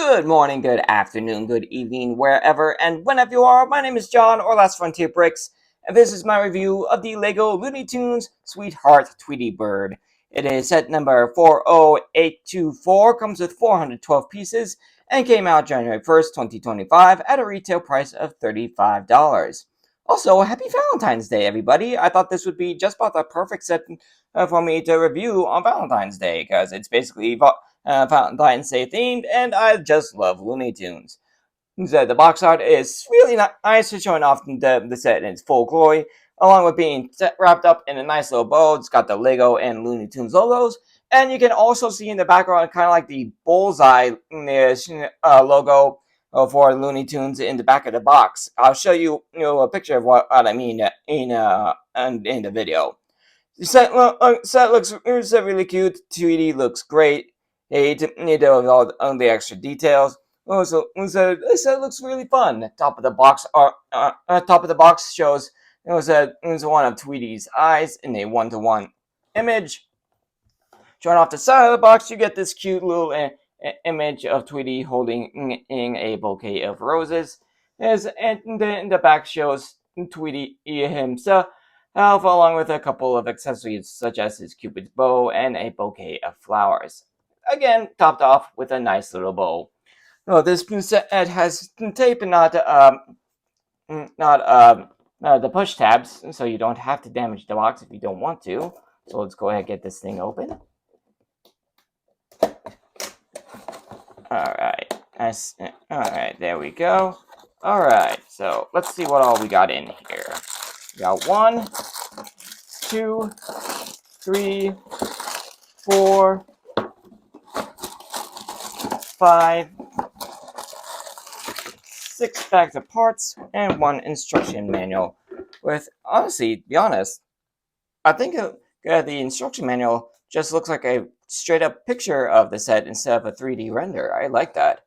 Good morning, good afternoon, good evening, wherever and whenever you are. My name is John, or Last Frontier Bricks, and this is my review of the LEGO Looney Tunes Sweetheart Tweety Bird. It is set number 40824, comes with 412 pieces, and came out January 1st, 2025 at a retail price of $35. Also, happy Valentine's Day, everybody. I thought this would be just about the perfect set for me to review on Valentine's Day, because it's basically Valentine's Day themed, and I just love Looney Tunes. So the box art is really nice, showing off the set in its full glory, along with being wrapped up in a nice little bow. It's got the Lego and Looney Tunes logos, and you can also see in the background kind of like the bullseye logo for Looney Tunes in the back of the box. I'll show you, a picture of what I mean in the video. The set looks really cute. Tweety looks great. With all the extra details. Also, the set looks really fun. Top of the box shows one of Tweety's eyes in a one-to-one image. Showing off the side of the box, you get this cute little image of Tweety holding a bouquet of roses. And the back shows Tweety himself, along with a couple of accessories such as his Cupid's bow and a bouquet of flowers. Again, topped off with a nice little bow. Oh, this set has tape and not the push tabs, so you don't have to damage the box if you don't want to. So let's go ahead and get this thing open. Alright, there we go. Alright, so let's see what all we got in here. We got 1, 2, 3, 4, 5, 6 bags of parts, and 1 instruction manual. With, honestly, to be honest, I think the instruction manual just looks like a straight up picture of the set instead of a 3D render. I like that.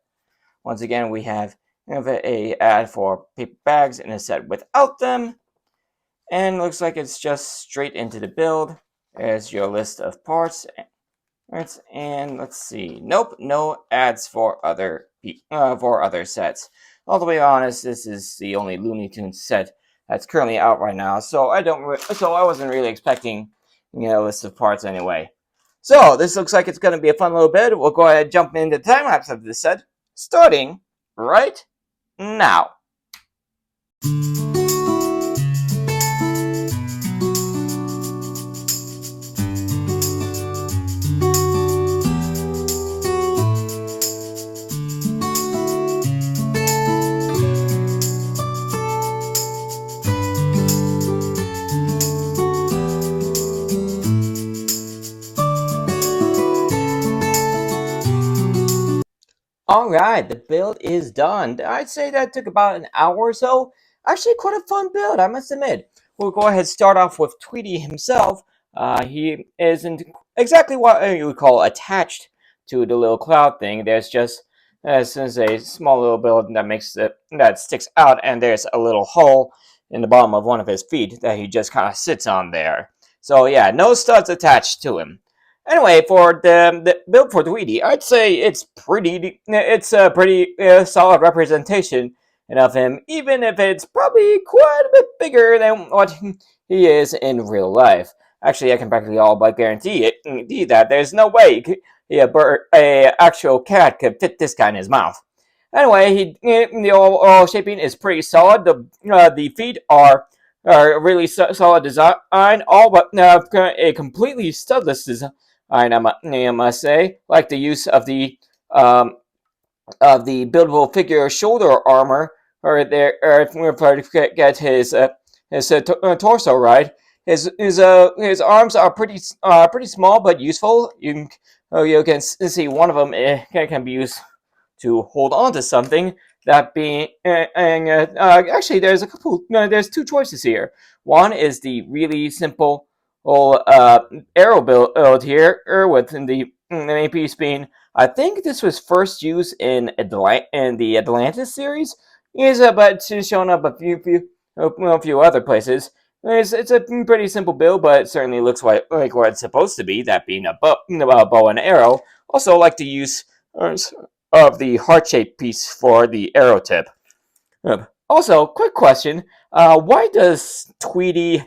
Once again, we have a ad for paper bags in a set without them. And looks like it's just straight into the build. There's your list of parts. Right, and let's see. Nope, no ads for other sets. All the way honest, this is the only Looney Tunes set that's currently out right now. So I wasn't really expecting, a list of parts anyway. So this looks like it's going to be a fun little bit. We'll go ahead and jump into the time lapse of this set, starting right now. Alright, the build is done. I'd say that took about an hour or so. Actually, quite a fun build, I must admit. We'll go ahead and start off with Tweety himself. He isn't exactly what you would call attached to the little cloud thing. There's just a small little build that sticks out, and there's a little hole in the bottom of one of his feet that he just kind of sits on there. So yeah, no studs attached to him. Anyway, for the build for Tweety, I'd say it's a pretty solid representation of him, even if it's probably quite a bit bigger than what he is in real life. Actually, I can practically all but guarantee that there's no way a actual cat could fit this guy in his mouth. Anyway, the overall shaping is pretty solid. The feet are really solid design, all but a completely studless design. I must say, like the use of the buildable figure shoulder armor, or to get his torso right. His arms are pretty small but useful. You can see one of them can be used to hold on to something. That being, actually, there's 2 choices here. One is the really simple arrow build here, with the main piece being, I think this was first used in the Atlantis series, but it's shown up a few other places. It's a pretty simple build, but it certainly looks like what it's supposed to be, that being a bow and arrow. Also, like to use of the heart-shaped piece for the arrow tip. Also, quick question: why does Tweety,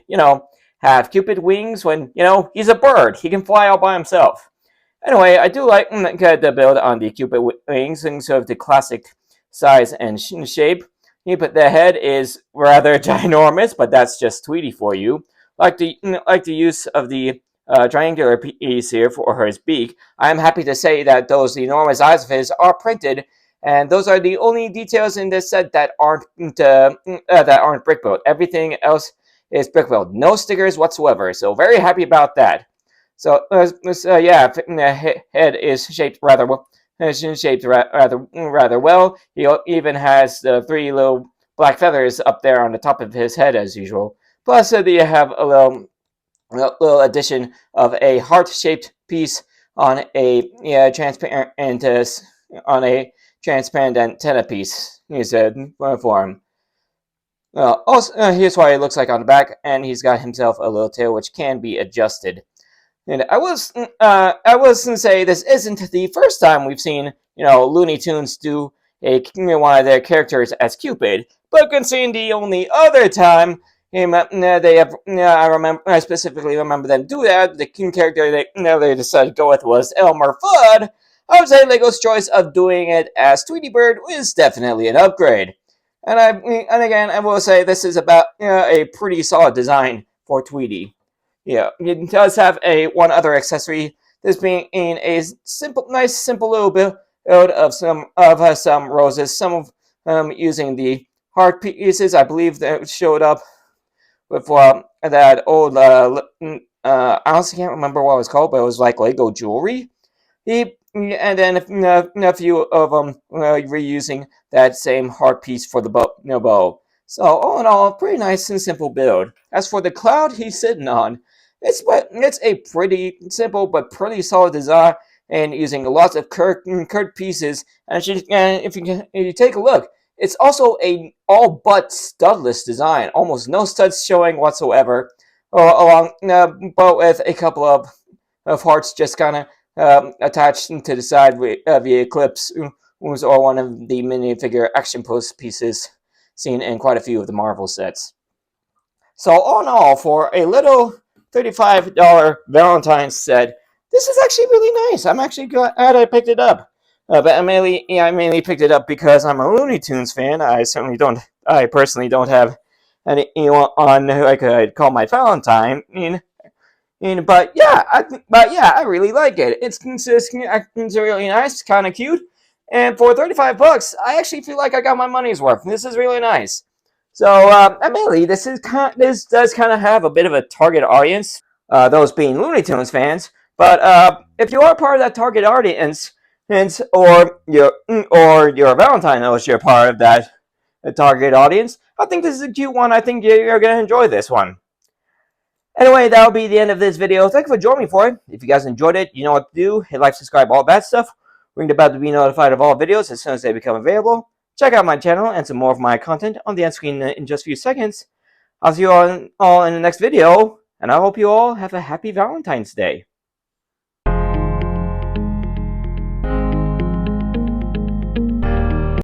have Cupid wings when he's a bird? He can fly all by himself. Anyway, I do like the build on the Cupid wings and sort of the classic size and shape. But the head is rather ginormous, but that's just Tweety for you. Like the use of the triangular piece here for his beak. I'm happy to say that those enormous eyes of his are printed, and those are the only details in this set that aren't brick built. Everything else is brick built, no stickers whatsoever. So very happy about that. So yeah, the head is shaped rather well. Rather well. He even has the 3 little black feathers up there on the top of his head as usual. Plus, you have a little addition of a heart-shaped piece on a transparent antenna piece. He said for him. Also, here's what it looks like on the back, and he's got himself a little tail which can be adjusted. And I was gonna say this isn't the first time we've seen Looney Tunes do one of their characters as Cupid, but considering the only other time they have, I specifically remember them do that. The character they decided to go with was Elmer Fudd. I would say Lego's choice of doing it as Tweety Bird is definitely an upgrade. And again, I will say this is about a pretty solid design for Tweety. Yeah, it does have one other accessory. This being a nice, simple little build of some roses. Some of them using the heart pieces. I believe that showed up with that old. I honestly can't remember what it was called, but it was like Lego jewelry. And then a few of them reusing that same heart piece for the bow. So all in all, pretty nice and simple build. As for the cloud he's sitting on, it's a pretty simple but pretty solid design, and using lots of curved pieces. And if you take a look, it's also a all but studless design, almost no studs showing whatsoever, but with a couple of hearts just kind of attached to the side via Eclipse, or one of the minifigure action post pieces seen in quite a few of the Marvel sets. So all in all, for a little $35 Valentine's set, this is actually really nice. I'm actually glad I picked it up. But I mainly picked it up because I'm a Looney Tunes fan. I personally don't have anyone on who I could call my Valentine. But yeah, I really like it. It's consistent. It's really nice, kind of cute. And for $35, I actually feel like I got my money's worth. This is really nice. So, mainly, this does kind of have a bit of a target audience, those being Looney Tunes fans. But if you are part of that target audience, or your Valentine knows you're part of that target audience, I think this is a cute one. I think you're going to enjoy this one. Anyway, that'll be the end of this video. Thank you for joining me for it. If you guys enjoyed it, you know what to do. Hit like, subscribe, all that stuff. Ring the bell to be notified of all videos as soon as they become available. Check out my channel and some more of my content on the end screen in just a few seconds. I'll see you all in the next video, and I hope you all have a happy Valentine's Day.